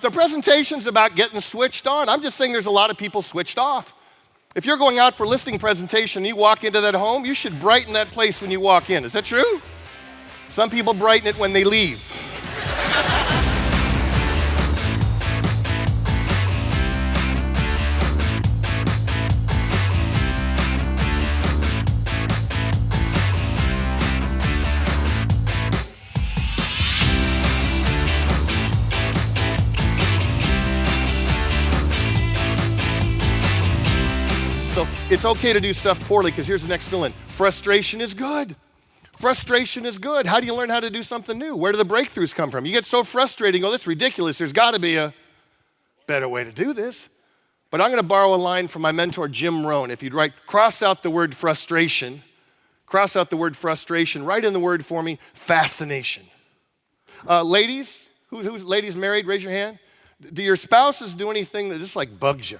The presentation's about getting switched on. I'm just saying there's a lot of people switched off. If you're going out for a listing presentation and you walk into that home, you should brighten that place when you walk in. Is that true? Some people brighten it when they leave. So it's okay to do stuff poorly, because here's the next fill-in. Frustration is good. Frustration is good. How do you learn how to do something new? Where do the breakthroughs come from? You get so frustrated, you go, this is ridiculous. There's got to be a better way to do this. But I'm going to borrow a line from my mentor, Jim Rohn. If you'd cross out the word frustration, write in the word for me, fascination. Ladies, who's ladies married, raise your hand. Do your spouses do anything that just like bugs you?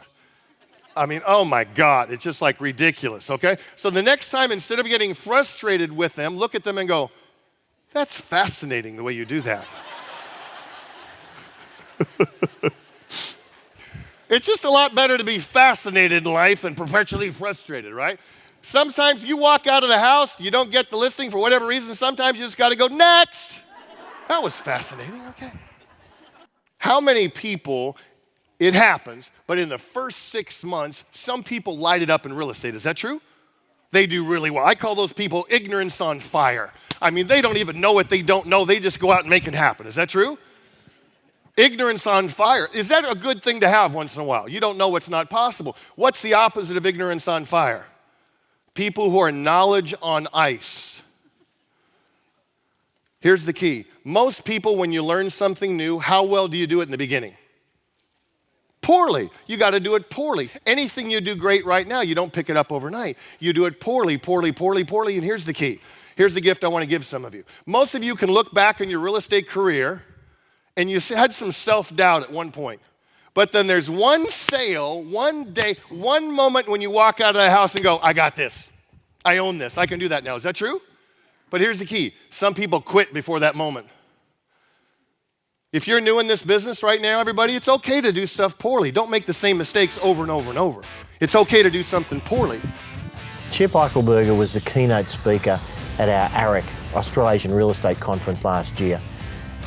I mean, oh my God, it's just like ridiculous, okay? So the next time, instead of getting frustrated with them, look at them and go, that's fascinating the way you do that. It's just a lot better to be fascinated in life than perpetually frustrated, right? Sometimes you walk out of the house, you don't get the listing for whatever reason. Sometimes you just got to go, next. That was fascinating, okay. How many people... It happens, but in the first 6 months, some people light it up in real estate. Is that true? They do really well. I call those people ignorance on fire. I mean, they don't even know what they don't know. They just go out and make it happen. Is that true? Ignorance on fire. Is that a good thing to have once in a while? You don't know what's not possible. What's the opposite of ignorance on fire? People who are knowledge on ice. Here's the key. Most people, when you learn something new, how well do you do it in the beginning? Poorly. You got to do it poorly. Anything you do great right now, you don't pick it up overnight. You do it poorly, and here's the key. Here's the gift I want to give some of you. Most of you can look back in your real estate career and you had some self-doubt at one point. But then there's one sale, one day, one moment when you walk out of the house and go, I got this. I own this. I can do that now. Is that true? But here's the key. Some people quit before that moment. If you're new in this business right now, everybody, it's okay to do stuff poorly. Don't make the same mistakes over and over and over. It's okay to do something poorly. Chip Eichelberger was the keynote speaker at our ARIC, Australasian Real Estate Conference last year.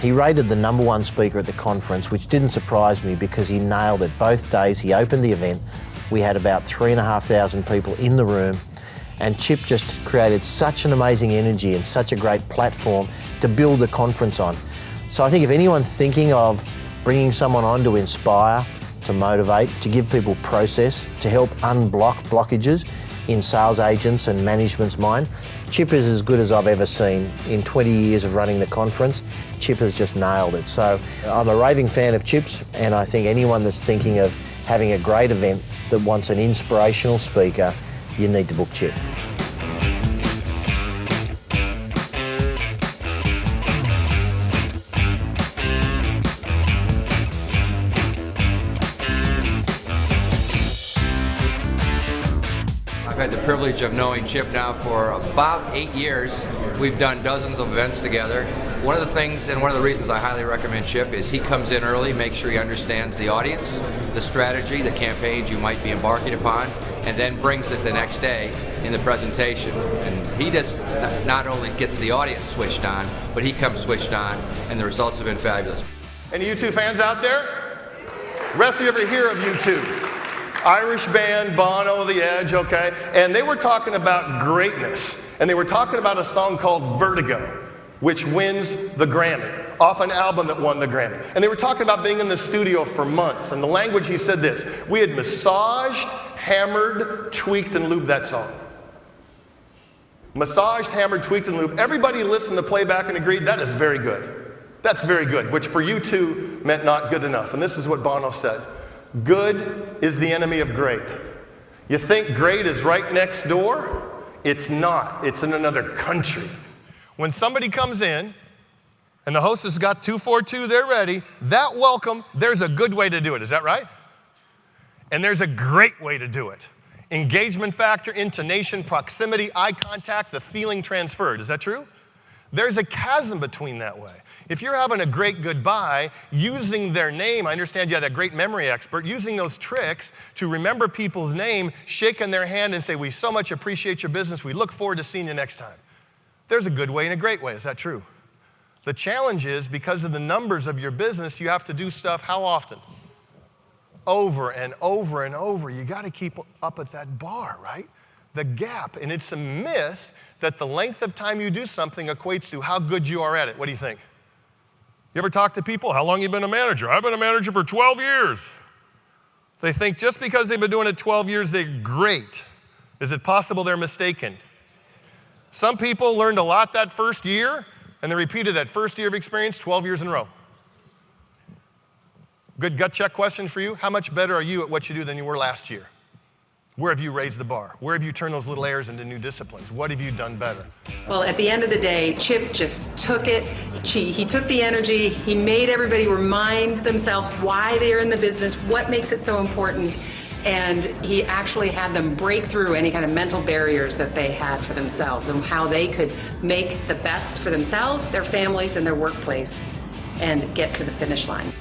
He rated the #1 speaker at the conference, which didn't surprise me because he nailed it. Both days he opened the event. We had about 3,500 people in the room, and Chip just created such an amazing energy and such a great platform to build the conference on. So I think if anyone's thinking of bringing someone on to inspire, to motivate, to give people process, to help unblock blockages in sales agents and management's mind, Chip is as good as I've ever seen. In 20 years of running the conference, Chip has just nailed it. So I'm a raving fan of Chip's, and I think anyone that's thinking of having a great event that wants an inspirational speaker, you need to book Chip. I've had the privilege of knowing Chip now for about 8 years. We've done dozens of events together. One of the things and one of the reasons I highly recommend Chip is he comes in early, makes sure he understands the audience, the strategy, the campaigns you might be embarking upon, and then brings it the next day in the presentation. And he just not only gets the audience switched on, but he comes switched on, and the results have been fabulous. Any U2 fans out there? Rest of you ever hear of U2? Irish band, Bono, The Edge, okay? And they were talking about greatness. And they were talking about a song called Vertigo, which wins the Grammy, off an album that won the Grammy. And they were talking about being in the studio for months. And the language, he said this: we had massaged, hammered, tweaked, and lubed that song. Massaged, hammered, tweaked, and lubed. Everybody listened to playback and agreed, that is very good. That's very good, which for U2 meant not good enough. And this is what Bono said: good is the enemy of great. You think great is right next door? It's not. It's in another country. When somebody comes in and the host has got 242, they're ready, that welcome, there's a good way to do it. Is that right? And there's a great way to do it. Engagement factor, intonation, proximity, eye contact, the feeling transferred. Is that true? There's a chasm between that way. If you're having a great goodbye, using their name, I understand you have that great memory expert, using those tricks to remember people's name, shaking their hand and say, we so much appreciate your business, we look forward to seeing you next time. There's a good way and a great way, is that true? The challenge is, because of the numbers of your business, you have to do stuff how often? Over and over and over. You got to keep up at that bar, right? The gap. And it's a myth that the length of time you do something equates to how good you are at it. What do you think? You ever talk to people, how long have you been a manager? I've been a manager for 12 years. They think just because they've been doing it 12 years, they're great. Is it possible they're mistaken? Some people learned a lot that first year, and they repeated that first year of experience 12 years in a row. Good gut check question for you. How much better are you at what you do than you were last year? Where have you raised the bar? Where have you turned those little errors into new disciplines? What have you done better? Well, at the end of the day, Chip just took it. He took the energy. He made everybody remind themselves why they're in the business, what makes it so important, and he actually had them break through any kind of mental barriers that they had for themselves and how they could make the best for themselves, their families, and their workplace and get to the finish line.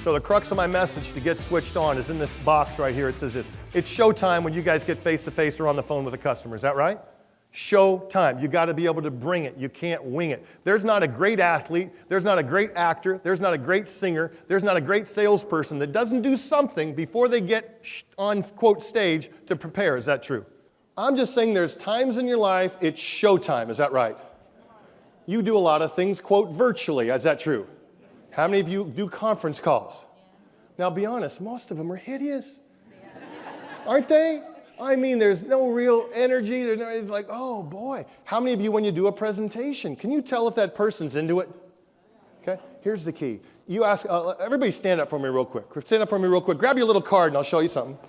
So the crux of my message to get switched on is in this box right here. It says this: it's showtime when you guys get face-to-face or on the phone with a customer. Is that right? Showtime. You got to be able to bring it. You can't wing it. There's not a great athlete. There's not a great actor. There's not a great singer. There's not a great salesperson that doesn't do something before they get on, quote, stage to prepare. Is that true? I'm just saying there's times in your life it's showtime. Is that right? You do a lot of things, quote, virtually. Is that true? How many of you do conference calls? Now, be honest, most of them are hideous. Aren't they? I mean, there's no real energy. It's like, oh, boy. How many of you, when you do a presentation, can you tell if that person's into it? Okay, here's the key. You ask, everybody stand up for me real quick. Stand up for me real quick. Grab your little card, and I'll show you something.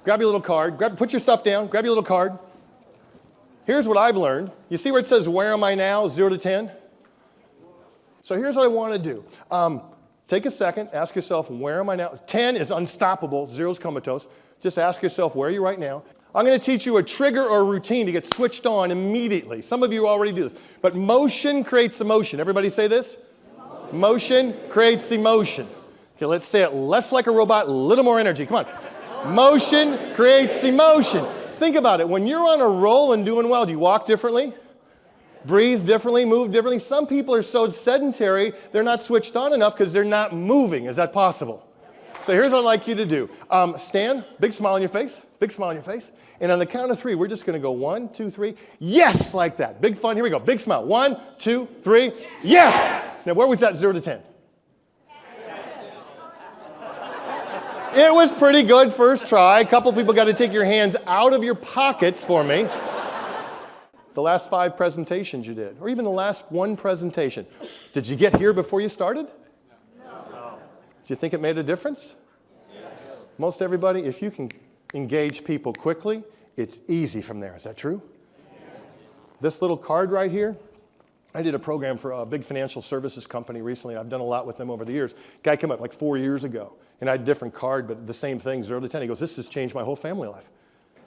Grab your little card. Put your stuff down. Grab your little card. Here's what I've learned. You see where it says, where am I now, 0 to 10? So here's what I want to do. Take a second, ask yourself, where am I now? 10 is unstoppable, 0 is comatose. Just ask yourself, where are you right now? I'm going to teach you a trigger or a routine to get switched on immediately. Some of you already do this. But motion creates emotion. Everybody say this? Motion creates emotion. Okay, let's say it less like a robot, a little more energy. Come on. Motion creates emotion. Think about it. When you're on a roll and doing well, do you walk differently? Breathe differently, move differently. Some people are so sedentary, they're not switched on enough because they're not moving. Is that possible? So here's what I'd like you to do. Stand, big smile on your face, big smile on your face. And on the count of 3, we're just going to go 1, 2, 3. Yes, like that. Big fun. Here we go. Big smile. 1, 2, 3. Yes! Now, where was that 0 to 10? It was pretty good first try. A couple people got to take your hands out of your pockets for me. The last 5 presentations you did, or even the last 1 presentation. Did you get here before you started? No. Do you think it made a difference? Yes. Most everybody, if you can engage people quickly, it's easy from there. Is that true? Yes. This little card right here, I did a program for a big financial services company recently. I've done a lot with them over the years. Guy came up like 4 years ago, and I had a different card, but the same thing, 0 to 10. He goes, this has changed my whole family life.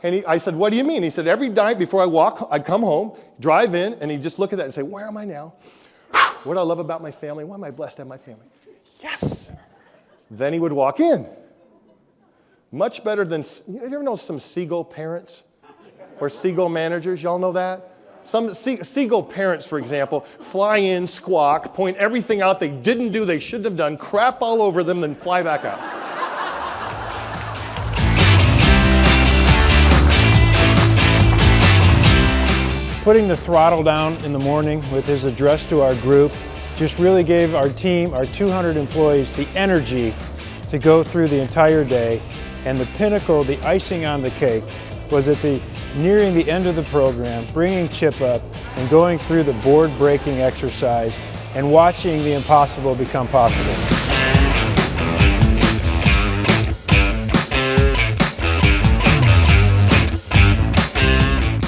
And I said, what do you mean? He said, every night before I walk, I'd come home, drive in, and he'd just look at that and say, where am I now? What do I love about my family? Why am I blessed to have my family? Yes. Then he would walk in. Much better than, you ever know some seagull parents or seagull managers? Y'all know that? Some seagull parents, for example, fly in, squawk, point everything out they didn't do, they shouldn't have done, crap all over them, then fly back out. Putting the throttle down in the morning with his address to our group just really gave our team, our 200 employees, the energy to go through the entire day. And the pinnacle, the icing on the cake, was at nearing the end of the program, bringing Chip up and going through the board-breaking exercise and watching the impossible become possible.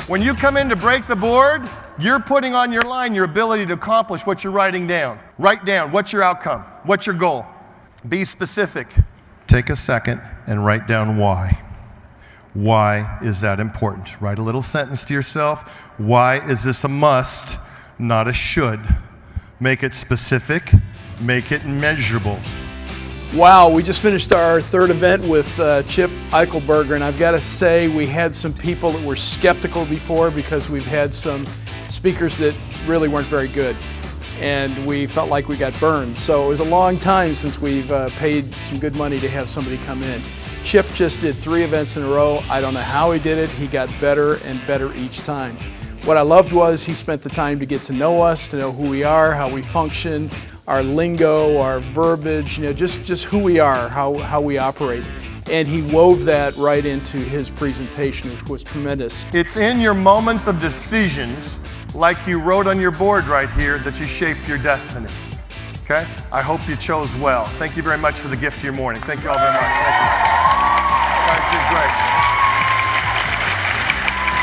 When you come in to break the board, you're putting on your line your ability to accomplish what you're writing down. Write down, what's your outcome? What's your goal? Be specific. Take a second and write down why. Why is that important? Write a little sentence to yourself. Why is this a must not a should. Make it specific, make it measurable. Wow, we just finished our third event with Chip Eichelberger, and I've got to say we had some people that were skeptical before because we've had some speakers that really weren't very good, and we felt like we got burned. So it was a long time since we've paid some good money to have somebody come in. Chip just did 3 events in a row. I don't know how he did it. He got better and better each time. What I loved was he spent the time to get to know us, to know who we are, how we function, our lingo, our verbiage, just who we are, how we operate. And he wove that right into his presentation, which was tremendous. It's in your moments of decisions, like you wrote on your board right here, that you shape your destiny. Okay? I hope you chose well. Thank you very much for the gift of your morning. Thank you all very much. Thank you. Guys did great.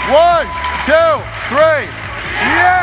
1, 2, 3. Yeah!